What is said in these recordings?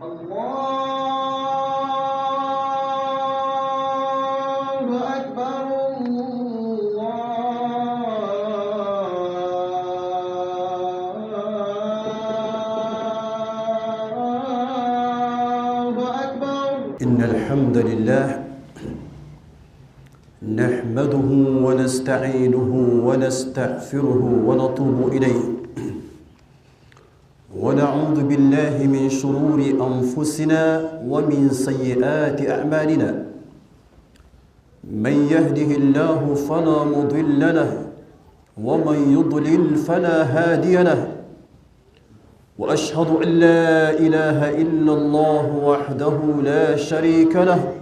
الله أكبر الله أكبر. إن الحمد لله نحمده ونستعينه ونستغفره ونتوب إليه ونعوذ بالله من شرور أنفسنا ومن سيئات أعمالنا. من يهده الله فلا مضل له ومن يضلل فلا هادي له. وأشهد أن لا إله إلا الله وحده لا شريك له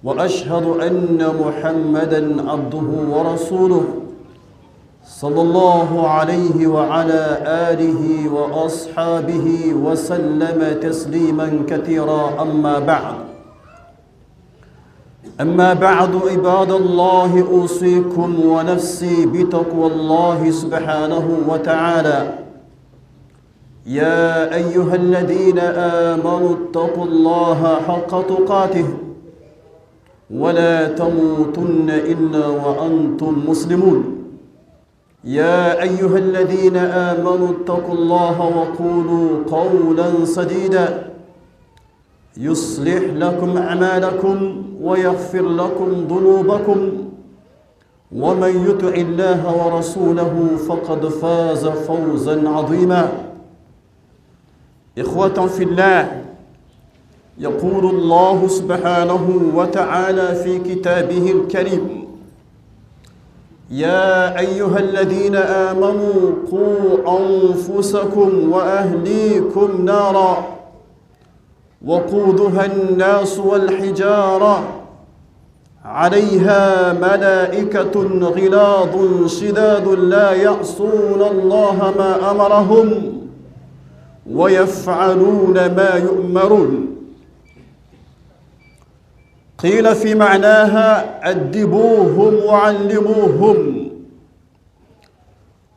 وأشهد أن محمدًا عبده ورسوله صلى الله عليه وعلى آله وأصحابه وسلم تسليمًا كثيرا. أما بعد عباد الله، أوصيكم ونفسي بتقوى الله سبحانه وتعالى. يا أيها الذين آمنوا اتقوا الله حق تقاته ولا تموتن إلا وأنتم مسلمون. يا أيها الذين آمنوا اتقوا الله وقولوا قولا سديدا يصلح لكم أعمالكم ويغفر لكم ذنوبكم، ومن يطع الله ورسوله فقد فاز فوزا عظيما. إخوة في الله، يقول الله سبحانه وتعالى في كتابه الكريم: يا أيها الذين آمنوا قوا أنفسكم وأهليكم نارا وقودها الناس والحجارة عليها ملائكة غلاظ شداد لا يعصون الله ما أمرهم ويفعلون ما يؤمرون. قيل في معناها: أدبوهم وعلموهم.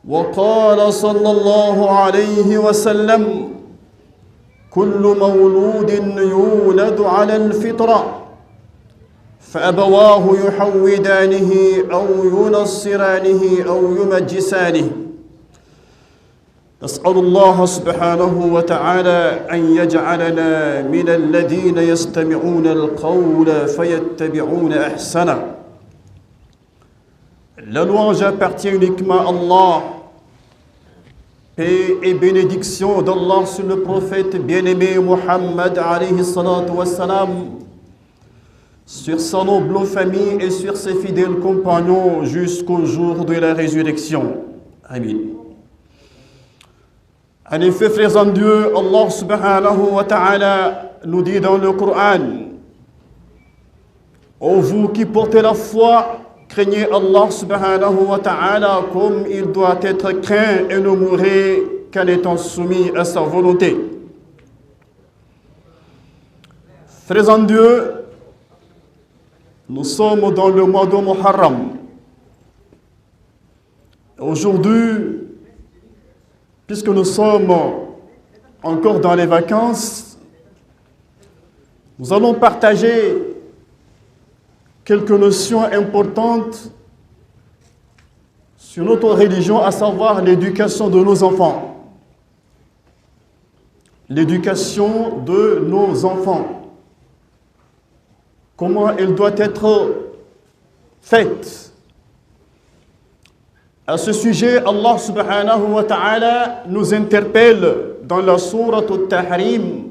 وقال صلى الله عليه وسلم: كل مولود يولد على الفطرة فأبواه يحودانه أو ينصرانه أو يمجسانه. نسأل الله سبحانه وتعالى أن يجعلنا من الذين يستمعون القول فيتبعون أحسنه. La louange appartient uniquement à Allah. Paix et bénédiction d'Allah sur le prophète bien-aimé Muhammad alayhi salatu wassalam, sur sa noble famille et sur ses fidèles compagnons jusqu'au jour de la résurrection. Amin. En effet, frères en Dieu, Allah subhanahu wa ta'ala nous dit dans le Coran: ô vous qui portez la foi, craignez Allah subhanahu wa ta'ala comme il doit être craint et ne mourrez qu'en étant soumis à sa volonté. Frères en Dieu, nous sommes dans le mois de Muharram. Aujourd'hui, puisque nous sommes encore dans les vacances, nous allons partager quelques notions importantes sur notre religion, à savoir l'éducation de nos enfants. L'éducation de nos enfants. Comment elle doit être faite. À ce sujet, Allah subhanahu wa ta'ala nous interpelle dans la sourate Al-Tahrim,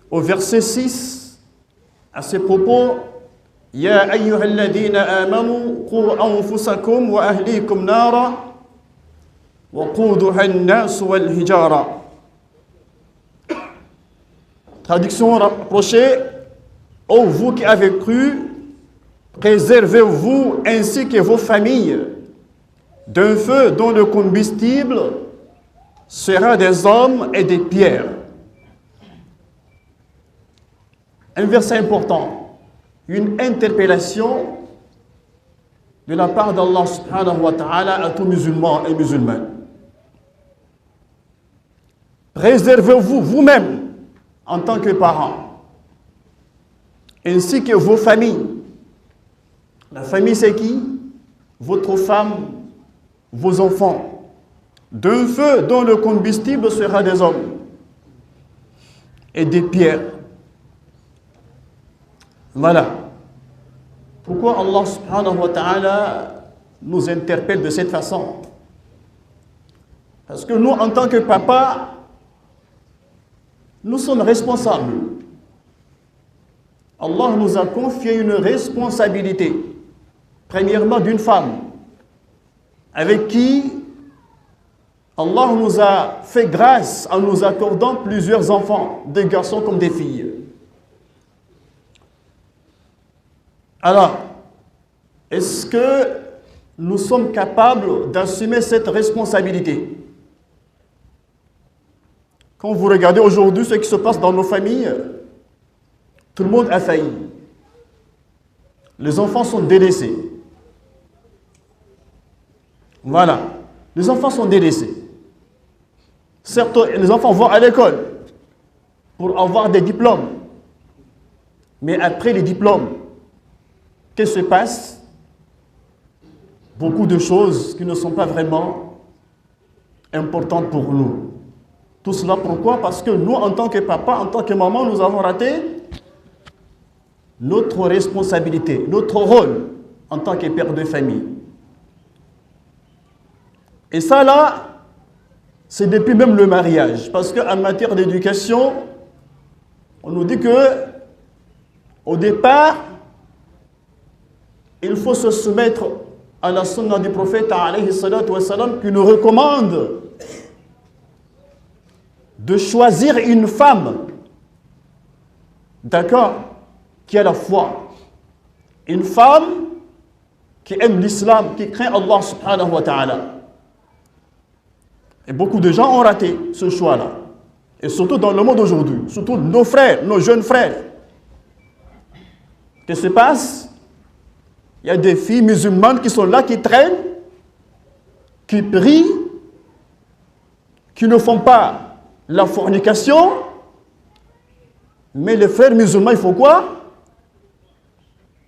au verset 6, à ces propos: Ya ayyuhalladhina amanu qu anfusakum wa ahlikum nara wa quduha an-nas wal hijara. Traduction rapprochée: ô vous qui avez cru, préservez-vous ainsi que vos familles d'un feu dont le combustible sera des hommes et des pierres. Un verset important, une interpellation de la part d'Allah subhanahu wa ta'ala à tous musulmans et musulmanes. Préservez-vous vous-même en tant que parents, ainsi que vos familles. La famille, c'est qui? Votre femme, vos enfants, d'un feu dont le combustible sera des hommes et des pierres. Voilà. Pourquoi Allah subhanahu wa ta'ala nous interpelle de cette façon? Parce que nous, en tant que papa, nous sommes responsables. Allah nous a confié une responsabilité. Premièrement, d'une femme avec qui Allah nous a fait grâce en nous accordant plusieurs enfants, des garçons comme des filles. Alors, est-ce que nous sommes capables d'assumer cette responsabilité? Quand vous regardez aujourd'hui ce qui se passe dans nos familles, tout le monde a failli. Les enfants sont délaissés. Voilà. Les enfants sont délaissés. Certes, les enfants vont à l'école pour avoir des diplômes. Mais après les diplômes, qu'est-ce qui se passe? Beaucoup de choses qui ne sont pas vraiment importantes pour nous. Tout cela pourquoi? Parce que nous, en tant que papa, en tant que maman, nous avons raté notre responsabilité, notre rôle en tant que père de famille. Et ça là, c'est depuis même le mariage. Parce qu'en matière d'éducation, on nous dit que au départ, il faut se soumettre à la sunna du prophète alayhi salatu wa salam, qui nous recommande de choisir une femme, d'accord, qui a la foi. Une femme qui aime l'islam, qui craint Allah subhanahu wa ta'ala. Et beaucoup de gens ont raté ce choix-là. Et surtout dans le monde aujourd'hui, surtout nos frères, nos jeunes frères. Qu'est-ce qui se passe? Il y a des filles musulmanes qui sont là, qui traînent, qui prient, qui ne font pas la fornication. Mais les frères musulmans, il faut quoi?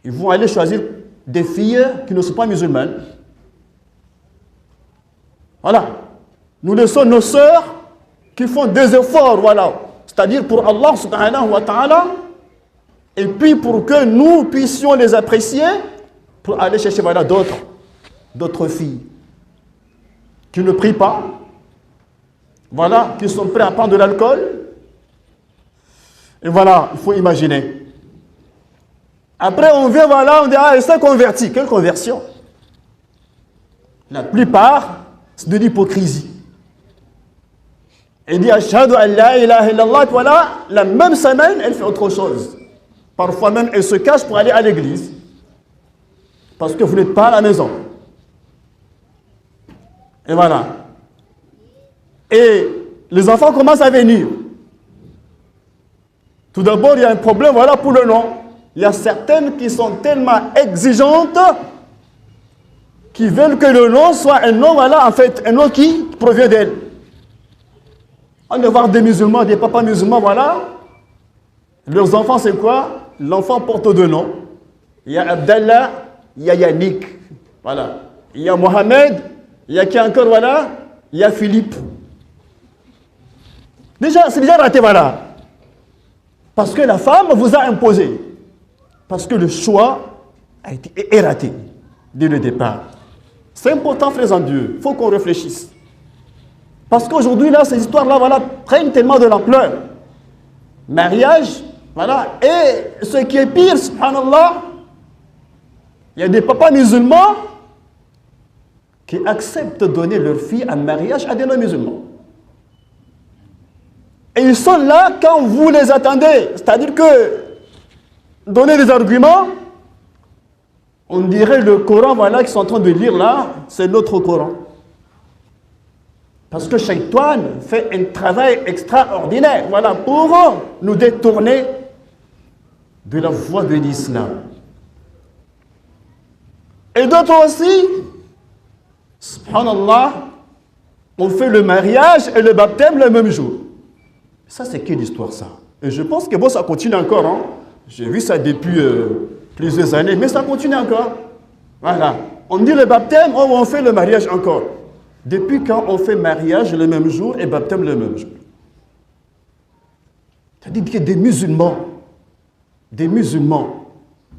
Ils vont aller choisir des filles qui ne sont pas musulmanes. Voilà. Nous laissons nos sœurs qui font des efforts, voilà. C'est-à-dire pour Allah subhanahu wa ta'ala, et puis pour que nous puissions les apprécier, pour aller chercher voilà, d'autres filles qui ne prient pas, voilà, qui sont prêts à prendre de l'alcool. Et voilà, il faut imaginer. Après, on vient, voilà, on dit, ah, elle s'est convertie. Quelle conversion? La plupart, c'est de l'hypocrisie. Elle dit, ashhadu an la ilaha illallah, et voilà, la même semaine, elle fait autre chose. Parfois même, elle se cache pour aller à l'église. Parce que vous n'êtes pas à la maison. Et voilà. Et les enfants commencent à venir. Tout d'abord, il y a un problème, voilà, pour le nom. Il y a certaines qui sont tellement exigeantes qui veulent que le nom soit un nom, voilà, en fait, un nom qui provient d'elles. On va voir des musulmans, des papas musulmans, voilà. Leurs enfants, c'est quoi? L'enfant porte deux noms. Il y a Abdallah, il y a Yannick. Voilà. Il y a Mohamed, il y a qui encore, voilà? Il y a Philippe. Déjà, c'est déjà raté, voilà. Parce que la femme vous a imposé. Parce que le choix est raté dès le départ. C'est important, frères en Dieu. Il faut qu'on réfléchisse. Parce qu'aujourd'hui, là, ces histoires-là, voilà, prennent tellement de l'ampleur. Mariage, voilà. Et ce qui est pire, subhanallah, il y a des papas musulmans qui acceptent de donner leur fille en mariage à des non-musulmans. Et ils sont là quand vous les attendez. C'est-à-dire que donner des arguments, on dirait le Coran, voilà, qu'ils sont en train de lire là, c'est notre Coran. Parce que Shaitan fait un travail extraordinaire, voilà, pour nous détourner de la voie de l'islam. Et d'autres aussi, subhanallah, on fait le mariage et le baptême le même jour. Ça, c'est quelle histoire, ça? Et je pense que bon, ça continue encore. Hein. J'ai vu ça depuis plusieurs années, mais ça continue encore. Voilà. On dit le baptême, oh, on fait le mariage encore. Depuis quand on fait mariage le même jour et baptême le même jour? C'est-à-dire que des musulmans,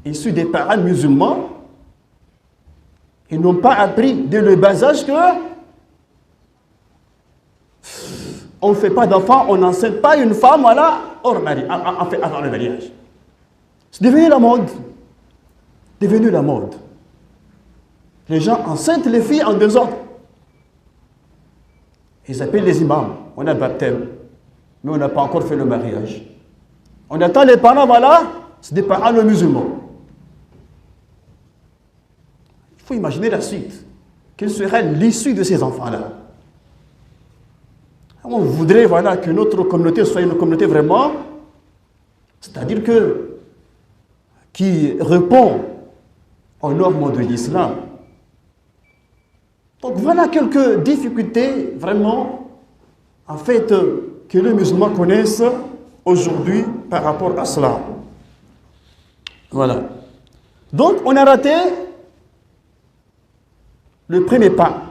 issus des parents musulmans, ils n'ont pas appris dès le bas âge que on ne fait pas d'enfants, on n'enseigne pas une femme, voilà, hors mari, avant le mariage. C'est devenu la mode. Les gens enseignent les filles en désordre. Ils appellent les imams. On a le baptême, mais on n'a pas encore fait le mariage. On attend les parents, voilà, c'est des parents musulmans. Il faut imaginer la suite. Quelle serait l'issue de ces enfants-là? On voudrait, voilà, que notre communauté soit une communauté vraiment, c'est-à-dire qui répond aux normes de l'islam. Donc voilà quelques difficultés vraiment, en fait, que les musulmans connaissent aujourd'hui par rapport à cela. Voilà. Donc on a raté le premier pas,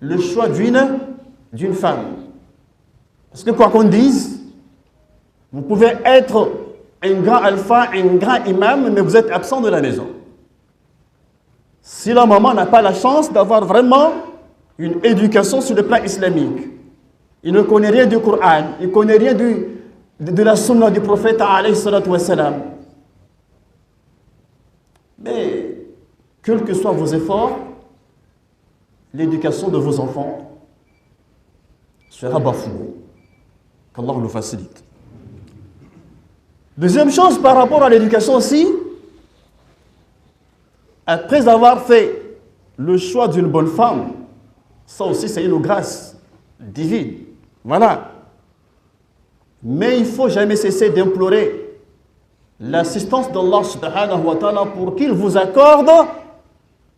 le choix d'une femme. Parce que quoi qu'on dise, vous pouvez être un grand alpha, un grand imam, mais vous êtes absent de la maison. Si la maman n'a pas la chance d'avoir vraiment une éducation sur le plan islamique, il ne connaît rien du Coran, il ne connaît rien de la sunna du prophète alayhi salatu wa salam. Mais, quels que soient vos efforts, l'éducation de vos enfants sera bafouée. Qu'Allah nous facilite. Deuxième chose par rapport à l'éducation aussi, après avoir fait le choix d'une bonne femme, ça aussi c'est une grâce divine. Voilà. Mais il ne faut jamais cesser d'implorer l'assistance d'Allah subhanahu wa ta'ala pour qu'il vous accorde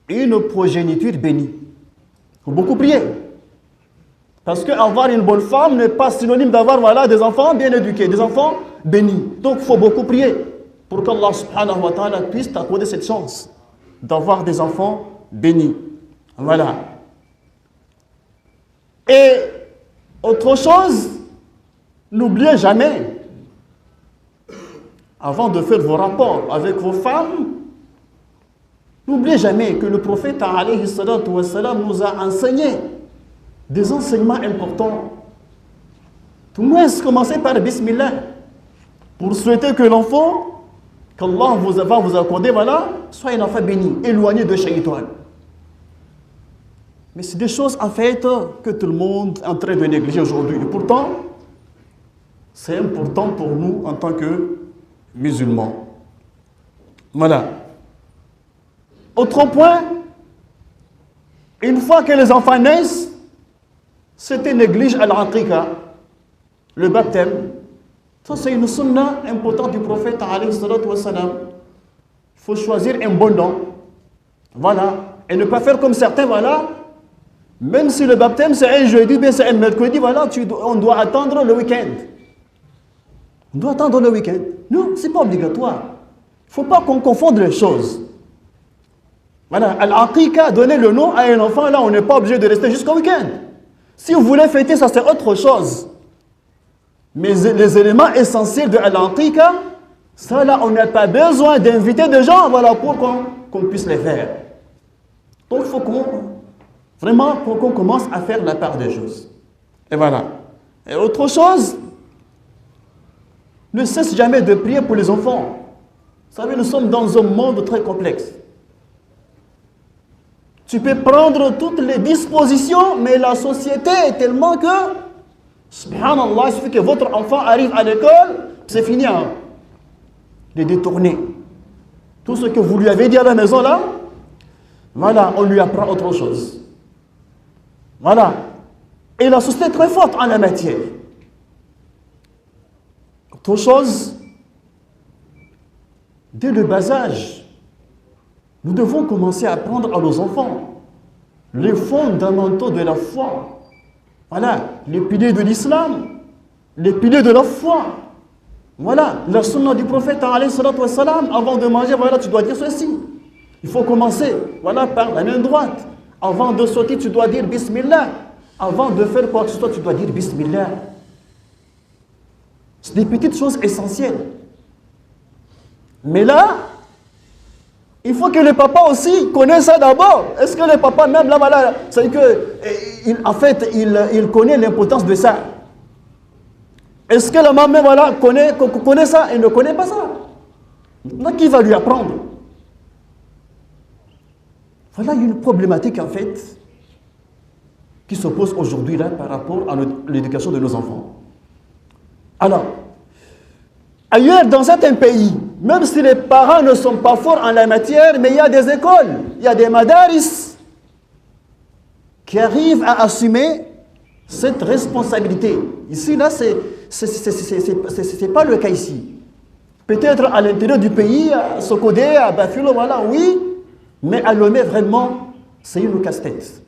une progéniture bénie. Il faut beaucoup prier. Parce qu'avoir une bonne femme n'est pas synonyme d'avoir, voilà, des enfants bien éduqués, des enfants bénis. Donc il faut beaucoup prier pour qu'Allah subhanahu wa ta'ala puisse t'accorder cette chance d'avoir des enfants bénis. Voilà. Et autre chose, n'oubliez jamais, avant de faire vos rapports avec vos femmes, n'oubliez jamais que le prophète alayhi salatu wa salam nous a enseigné des enseignements importants. Tout le moins commencez par Bismillah pour souhaiter que l'enfant qu'Allah va vous accorder, voilà, soit un enfant béni, éloigné de shaitan. Mais c'est des choses en fait que tout le monde est en train de négliger aujourd'hui. Et pourtant, c'est important pour nous en tant que musulmans. Voilà. Autre point, une fois que les enfants naissent, c'était néglige al-aqiqa, le baptême. Ça, c'est une sunna importante du prophète alayhi salatu wa salam. Il faut choisir un bon nom. Voilà. Et ne pas faire comme certains, voilà. Même si le baptême c'est un jeudi, bien c'est un mercredi, voilà, on doit attendre le week-end. On doit attendre le week-end. Non, ce n'est pas obligatoire. Il ne faut pas qu'on confonde les choses. Voilà, al-aqiqa, donner le nom à un enfant, là, on n'est pas obligé de rester jusqu'au week-end. Si vous voulez fêter, ça c'est autre chose. Mais les éléments essentiels de al-aqiqa, ça là, on n'a pas besoin d'inviter des gens, voilà, pour qu'on puisse les faire. Donc il faut qu'on commence à faire la part des choses. Et voilà. Et autre chose, ne cesse jamais de prier pour les enfants. Vous savez, nous sommes dans un monde très complexe. Tu peux prendre toutes les dispositions, mais la société est tellement que, subhanallah, il suffit que votre enfant arrive à l'école, c'est fini, hein, de détourner. Tout ce que vous lui avez dit à la maison, là, voilà, on lui apprend autre chose. Voilà. Et la société est très forte en la matière. Autre chose, dès le bas âge, nous devons commencer à apprendre à nos enfants les fondamentaux de la foi. Voilà, les piliers de l'islam, les piliers de la foi. Voilà, la sunna du prophète, alayhi salatu wassalam, avant de manger, voilà, tu dois dire ceci. Il faut commencer, voilà, par la main droite. Avant de sauter, tu dois dire Bismillah. Avant de faire quoi que ce soit, tu dois dire Bismillah. C'est des petites choses essentielles. Mais là, il faut que le papa aussi connaisse ça d'abord. Est-ce que le papa, même là, voilà, c'est que, en fait, il connaît l'importance de ça. Est-ce que la maman, voilà, connaît ça et ne connaît pas ça? Maintenant, qui va lui apprendre? Voilà une problématique, en fait, qui se pose aujourd'hui là par rapport à l'éducation de nos enfants. Alors, ailleurs, dans certains pays, même si les parents ne sont pas forts en la matière, mais il y a des écoles, il y a des madaris qui arrivent à assumer cette responsabilité. Ici, là, c'est pas le cas ici. Peut-être à l'intérieur du pays, à Sokodé, à Bafilo, voilà, oui, mais à Lomé, vraiment, c'est une casse-tête.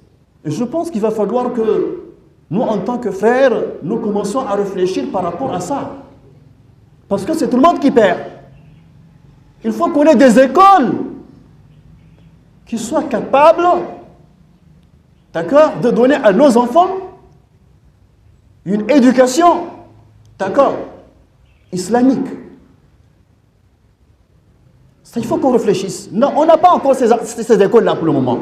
Et je pense qu'il va falloir que nous, en tant que frères, nous commençons à réfléchir par rapport à ça. Parce que c'est tout le monde qui perd. Il faut qu'on ait des écoles qui soient capables, d'accord, de donner à nos enfants une éducation, d'accord, islamique. Ça, il faut qu'on réfléchisse. Non, on n'a pas encore ces écoles-là pour le moment.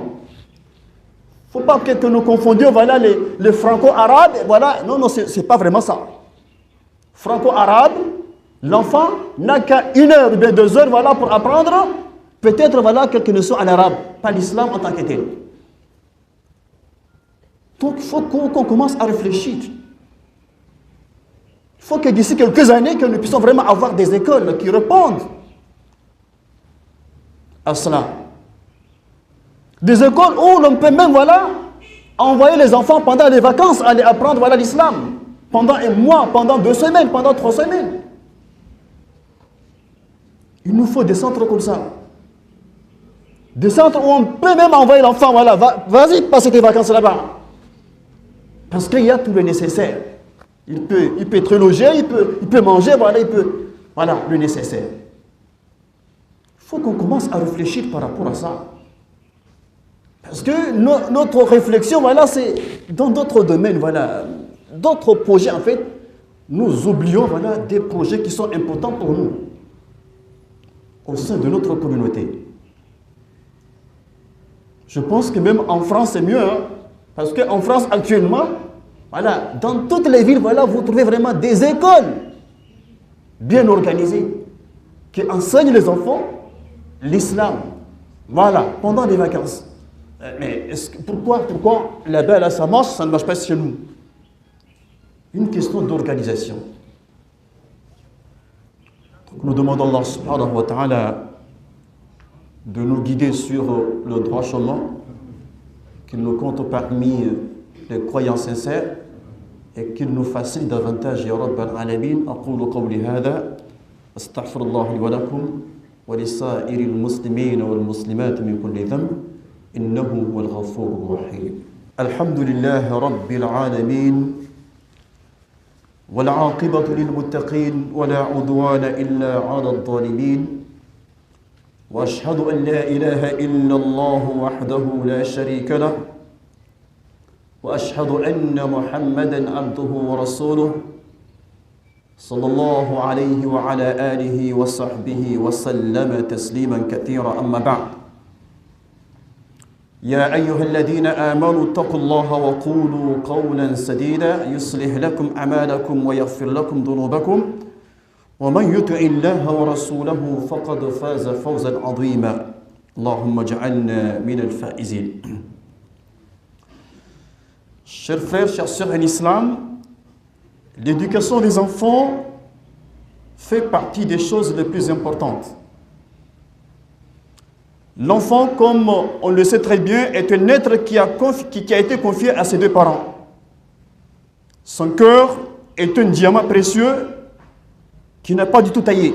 Il ne faut pas que nous confondions, voilà, les franco-arabes, voilà. Non, c'est pas vraiment ça. Franco-arabe, l'enfant n'a qu'à 1 heure ou bien 2 heures, voilà, pour apprendre, peut-être, voilà, quelques notions en arabe, pas l'islam en tant que tel. Donc, il faut qu'on commence à réfléchir. Il faut que d'ici quelques années, que nous puissions vraiment avoir des écoles qui répondent à cela. Des écoles où l'on peut même, voilà, envoyer les enfants pendant les vacances aller apprendre, voilà, l'islam. Pendant 1 mois, pendant 2 semaines, pendant 3 semaines. Il nous faut des centres comme ça. Des centres où on peut même envoyer l'enfant, voilà, vas-y, passe tes vacances là-bas. Parce qu'il y a tout le nécessaire. Il peut être logé, il peut manger, voilà, voilà, le nécessaire. Il faut qu'on commence à réfléchir par rapport à ça. Parce que notre réflexion, voilà, c'est dans d'autres domaines, voilà, d'autres projets, en fait, nous oublions, voilà, des projets qui sont importants pour nous, au sein de notre communauté. Je pense que même en France, c'est mieux, hein, parce qu'en France, actuellement, voilà, dans toutes les villes, voilà, vous trouvez vraiment des écoles bien organisées qui enseignent les enfants l'islam, voilà, pendant les vacances. Mais pourquoi là-bas, là, ça marche, ça ne marche pas chez nous? Une question d'organisation. Donc nous demandons à Allah subhanahu wa ta'ala de nous guider sur le droit chemin, qu'il nous compte parmi les croyants sincères et qu'il nous facilite davantage, ya Rabbal Alamin. Aqulu qawli hadha, astaghfirullah li wa lakum wa li sa'iril muslimina wal muslimat min kulli dhanb. إنه هو الغفور الرحيم الحمد لله رب العالمين والعاقبة للمتقين ولا عدوان إلا على الظالمين وأشهد أن لا إله إلا الله وحده لا شريك له وأشهد أن محمدا عبده ورسوله صلى الله عليه وعلى آله وصحبه وسلم تسليما كثيرا أما بعد يا أيها الذين آمنوا اتقوا الله وقولوا قولا سديدا يصلح لكم أعمالكم ويغفر لكم ذنوبكم ومن يطع الله ورسوله فقد فاز فوزا عظيما اللهم اجعلنا من الفائزين. Chers frères, chères sœurs en islam, l'éducation des enfants fait partie des choses les plus importantes. L'enfant, comme on le sait très bien, est un être qui a été confié à ses 2 parents. Son cœur est un diamant précieux qui n'a pas du tout taillé.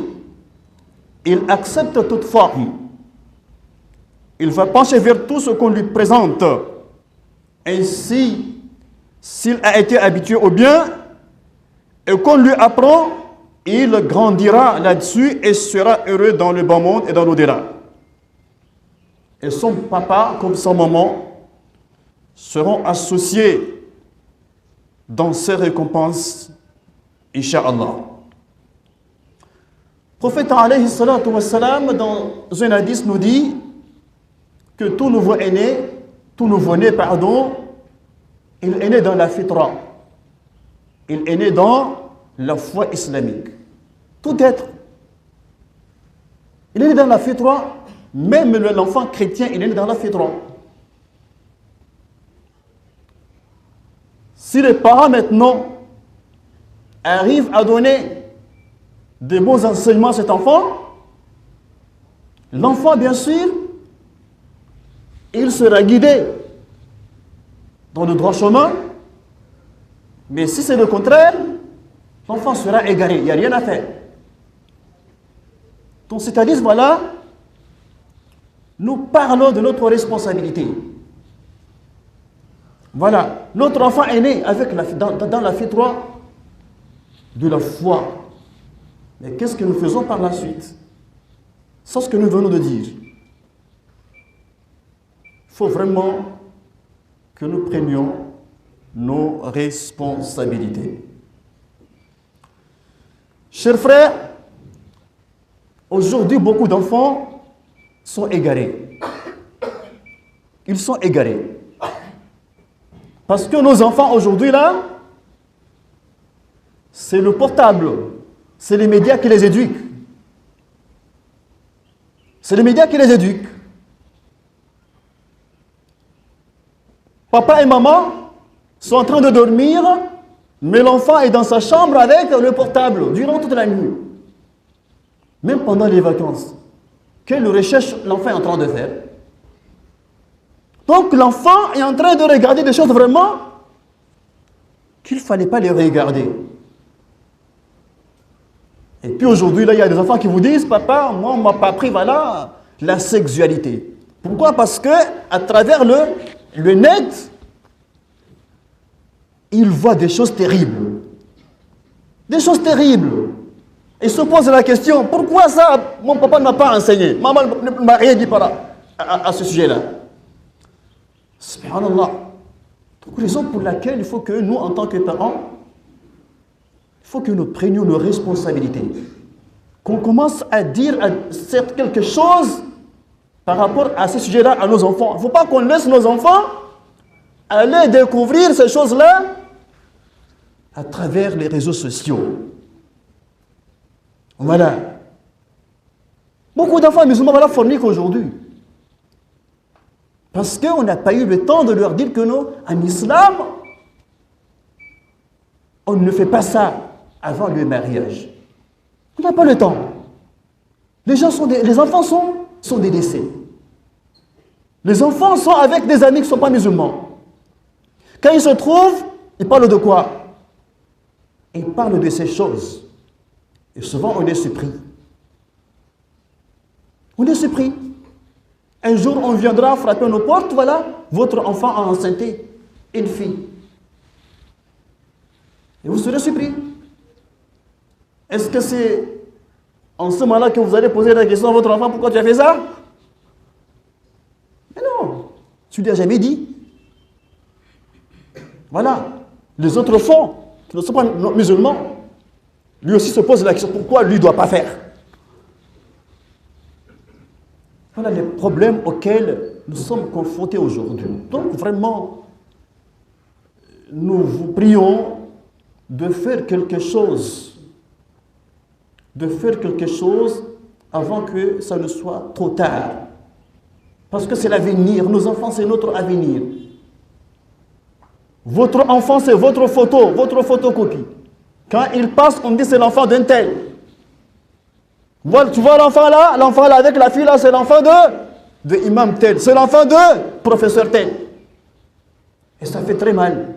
Il accepte toute forme. Il va pencher vers tout ce qu'on lui présente. Ainsi, s'il a été habitué au bien et qu'on lui apprend, il grandira là-dessus et sera heureux dans le bas monde et dans l'au-delà. Et son papa comme son maman seront associés dans ces récompenses, Inch'Allah. Le prophète alayhi salatu wassalam, dans un hadith, nous dit que tout nouveau-né, il est né dans la fitra. Il est né dans la foi islamique. Tout être. Il est né dans la fitra, même l'enfant chrétien, il est né dans la fitra. Si les parents maintenant arrivent à donner de bons enseignements à cet enfant, l'enfant, bien sûr, il sera guidé dans le droit chemin, mais si c'est le contraire, l'enfant sera égaré, il n'y a rien à faire. Donc, c'est-à-dire, voilà, nous parlons de notre responsabilité. Voilà, notre enfant est né avec dans la fitra de la foi. Mais qu'est-ce que nous faisons par la suite? C'est ce que nous venons de dire. Il faut vraiment que nous prenions nos responsabilités. Chers frères, aujourd'hui, beaucoup d'enfants sont égarés. Ils sont égarés. Parce que nos enfants aujourd'hui, là, c'est le portable. C'est les médias qui les éduquent. C'est les médias qui les éduquent. Papa et maman sont en train de dormir, mais l'enfant est dans sa chambre avec le portable durant toute la nuit. Même pendant les vacances. Quelle recherche l'enfant est en train de faire? Donc l'enfant est en train de regarder des choses vraiment qu'il ne fallait pas les regarder. Et puis aujourd'hui, là, il y a des enfants qui vous disent, papa, moi, on ne m'a pas appris, voilà, la sexualité. Pourquoi? Parce que à travers le net, ils voient des choses terribles. Des choses terribles. Ils se posent la question, pourquoi ça, mon papa ne m'a pas enseigné? Maman ne m'a rien dit à ce sujet-là. Subhanallah. Donc, raison pour laquelle il faut que nous, en tant que parents, il faut que nous prenions nos responsabilités. Qu'on commence à dire quelque chose par rapport à ce sujet-là à nos enfants. Il ne faut pas qu'on laisse nos enfants aller découvrir ces choses-là à travers les réseaux sociaux. Voilà. Beaucoup d'enfants musulmans forniquent aujourd'hui. Parce qu'on n'a pas eu le temps de leur dire que non, en islam, on ne fait pas ça avant le mariage. On n'a pas le temps. Les enfants sont des décès. Les enfants sont avec des amis qui ne sont pas musulmans. Quand ils se trouvent, ils parlent de quoi? Ils parlent de ces choses. Et souvent, on est surpris. On est surpris. Un jour, on viendra frapper nos portes, voilà, votre enfant a enceinté une fille. Et vous serez surpris. Est-ce que c'est en ce moment-là que vous allez poser la question à votre enfant, pourquoi tu as fait ça? Mais non, tu ne lui as jamais dit. Voilà. Les autres font, qui ne sont pas musulmans, lui aussi se pose la question, pourquoi lui ne doit pas faire? Voilà les problèmes auxquels nous sommes confrontés aujourd'hui. Donc vraiment, nous vous prions de faire quelque chose. De faire quelque chose avant que ça ne soit trop tard. Parce que c'est l'avenir. Nos enfants, c'est notre avenir. Votre enfant, c'est votre photo, votre photocopie. Quand il passe, on dit c'est l'enfant d'un tel. Voilà, tu vois l'enfant là avec la fille là, c'est l'enfant de imam tel. C'est l'enfant de professeur tel. Et ça fait très mal.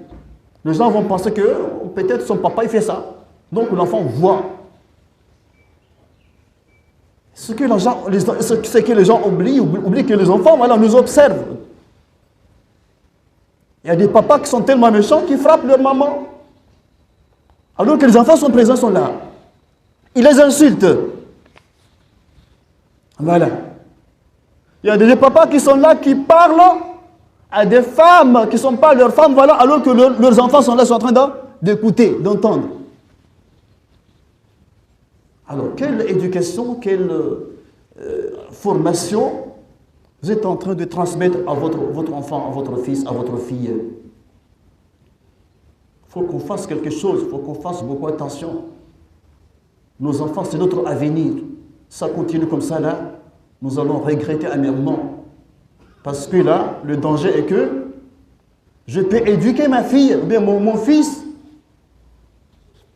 Les gens vont penser que peut-être son papa il fait ça. Donc l'enfant voit. Ce que les gens oublient que les enfants voilà, nous observent. Il y a des papas qui sont tellement méchants qu'ils frappent leur maman. Alors que les enfants sont présents, sont là. il les insulte. Voilà. Il y a des papas qui sont là, qui parlent à des femmes qui ne sont pas leurs femmes, voilà, alors que leurs enfants sont là, sont en train d'écouter, d'entendre. Alors, quelle éducation, quelle formation vous êtes en train de transmettre à votre enfant, à votre fils, à votre fille? Il faut qu'on fasse quelque chose, il faut qu'on fasse beaucoup attention. Nos enfants, c'est notre avenir. Ça continue comme ça, là, nous allons regretter amèrement. Parce que là, le danger est que je peux éduquer ma fille, ou bien mon fils,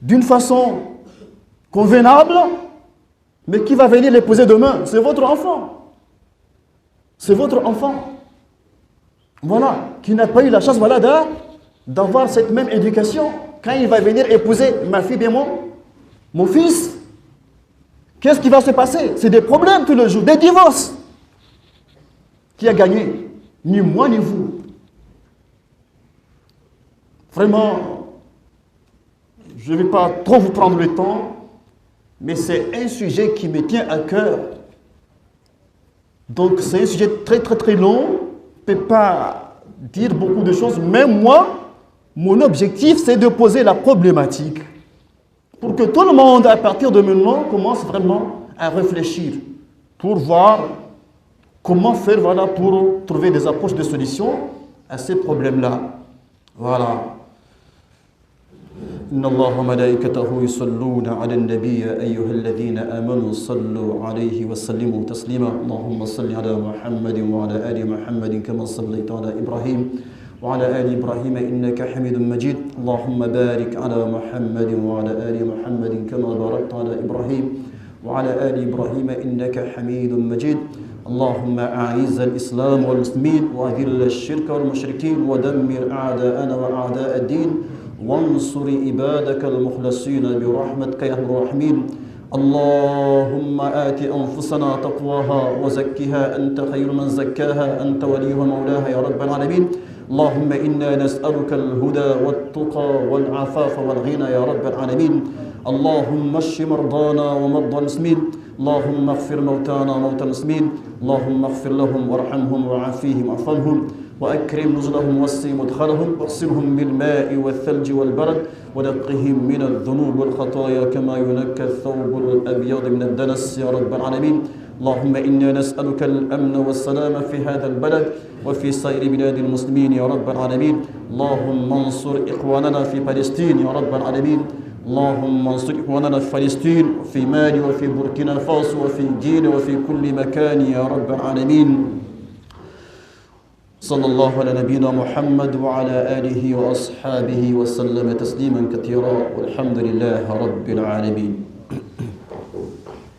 d'une façon convenable, mais qui va venir l'épouser demain? C'est votre enfant. C'est votre enfant. Voilà, qui n'a pas eu la chance, voilà, d'avoir cette même éducation. Quand il va venir épouser ma fille, bien mon fils, qu'est-ce qui va se passer? C'est des problèmes tous les jours, des divorces. Qui a gagné? Ni moi ni vous. Vraiment, je ne vais pas trop vous prendre le temps, mais c'est un sujet qui me tient à cœur. Donc c'est un sujet très très très long. Je ne peux pas dire beaucoup de choses, mais moi, mon objectif, c'est de poser la problématique pour que tout le monde, à partir de maintenant, commence vraiment à réfléchir pour voir comment faire, voilà, pour trouver des approches de solutions à ces problèmes-là. Voilà. إن الله وملائكته يصلون على النبي يا أيها الذين آمنوا صلوا عليه وسلموا تسليما اللهم صل على محمد وعلى آل محمد كما صليت على إبراهيم وعلى آل إبراهيم إنك حميد مجيد اللهم بارك على محمد وعلى آل محمد كما باركت على إبراهيم وعلى آل إبراهيم إنك حميد مجيد اللهم أعز الإسلام والمسلمين وأذل الشرك والمشركين ودمر أعداءنا وأعداء الدين وانصر عبادك المخلصين برحمتك يا أرحم الراحمين اللهم آت أنفسنا تقواها وزكها أنت خير من زكاها أنت وليها ومولاها يا رب العالمين اللهم إنا نسألك الهدى والتقى والعفاف والغنى يا رب العالمين اللهم اشف مرضانا ومرضى المسلمين اللهم اغفر موتانا وموتى المسلمين اللهم اغفر لهم وارحمهم وعافيهم واعف عنهم وأكرم نزلهم وسع مدخلهم واغسلهم بالماء والثلج والبرد ونقهم من الذنوب والخطايا كما ينكى الثوب الأبيض من الدنس يا رب العالمين اللهم إنا نسألك الأمن والسلام في هذا البلد وفي سائر بلاد المسلمين يا رب العالمين اللهم انصر إخواننا في فلسطين يا رب العالمين اللهم انصر إخواننا في فلسطين وفي مالي وفي بوركينا فاسو وفي جيل وفي كل مكان يا رب العالمين صلى الله على نبينا محمد وعلى آله وأصحابه وسلم تسليما كثيرا والحمد لله رب العالمين